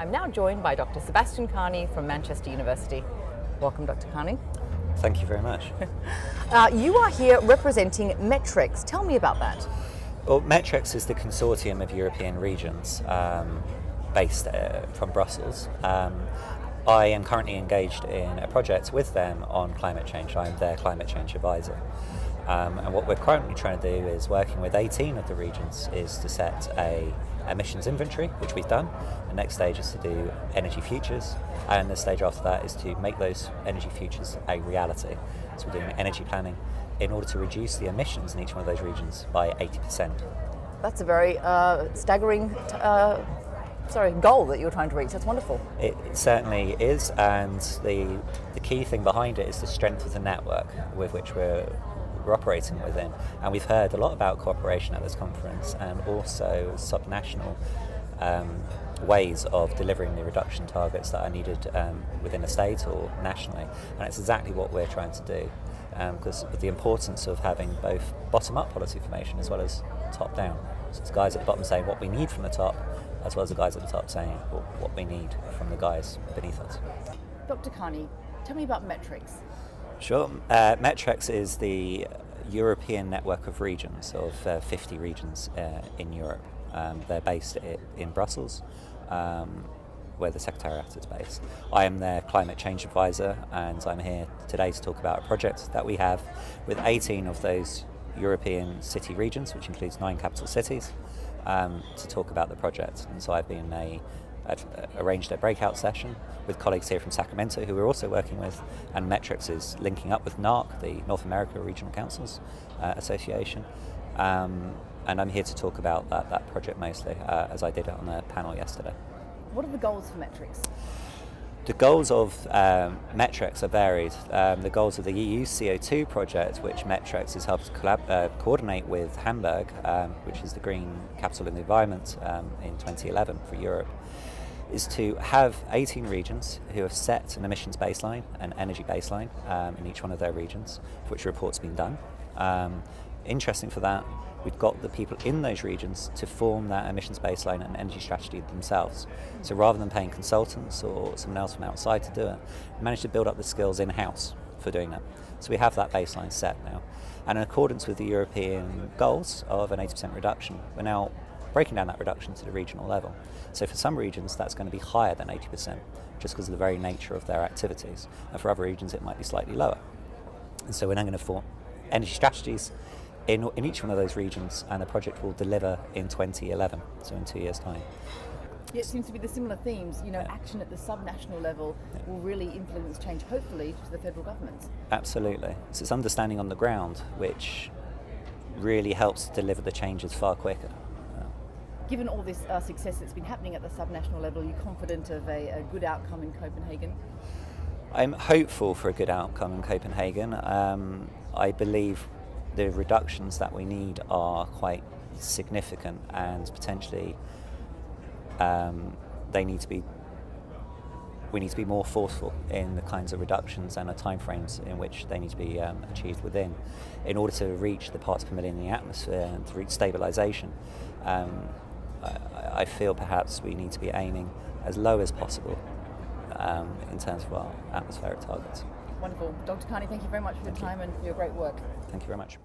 I'm now joined by Dr. Sebastian Carney from Manchester University. Welcome, Dr. Carney. Thank you very much. You are here representing Metrex. Tell me about that. Well, Metrex is the consortium of European regions based from Brussels. I am currently engaged in a project with them on climate change. I'm their climate change advisor. And what we're currently trying to do is working with 18 of the regions is to set a emissions inventory, which we've done. The next stage is to do energy futures, and the stage after that is to make those energy futures a reality. So we're doing energy planning in order to reduce the emissions in each one of those regions by 80%. That's a very staggering goal that you're trying to reach. That's wonderful. It certainly is, and the key thing behind it is the strength of the network with which we're operating within. And we've heard a lot about cooperation at this conference and also subnational ways of delivering the reduction targets that are needed within a state or nationally. And it's exactly what we're trying to do, because of the importance of having both bottom-up policy formation as well as top-down. So it's guys at the bottom saying what we need from the top, as well as the guys at the top saying what we need from the guys beneath us. Dr. Carney, tell me about Metrex. Sure. Metrex is the European network of regions, of 50 regions in Europe. They're based in Brussels, where the Secretariat is based. I am their climate change advisor, and I'm here today to talk about a project that we have with 18 of those European city regions, which includes 9 capital cities, to talk about the project. And so I've been arranged a breakout session with colleagues here from Sacramento who we're also working with, and Metrex is linking up with NARC, the North America Regional Councils Association, and I'm here to talk about that project mostly, as I did on a panel yesterday. What are the goals for Metrex? The goals of Metrex are varied. The goals of the EU CO2 project, which Metrex has helped coordinate with Hamburg, which is the Green Capital of the Environment in 2011 for Europe, is to have 18 regions who have set an emissions baseline, an energy baseline in each one of their regions, for which a report's been done. Interesting for that, we've got the people in those regions to form that emissions baseline and energy strategy themselves. So rather than paying consultants or someone else from outside to do it, we managed to build up the skills in-house for doing that. So we have that baseline set now. And in accordance with the European goals of an 80% reduction, we're now breaking down that reduction to the regional level. So for some regions that's going to be higher than 80%, just because of the very nature of their activities. And for other regions it might be slightly lower. And so we're now going to form energy strategies in each one of those regions, and the project will deliver in 2011, so in 2 years' time. It seems to be the similar themes, action at the subnational level will really influence change, hopefully, to the federal government. Absolutely. So it's understanding on the ground which really helps deliver the changes far quicker. Given all this success that's been happening at the subnational level, are you confident of a good outcome in Copenhagen? I'm hopeful for a good outcome in Copenhagen. I believe the reductions that we need are quite significant, and potentially we need to be more forceful in the kinds of reductions and the timeframes in which they need to be achieved within, in order to reach the parts per million in the atmosphere and to reach stabilisation. I feel perhaps we need to be aiming as low as possible in terms of our atmospheric targets. Wonderful. Dr. Carney, thank you very much for your time and for your great work. Thank you very much.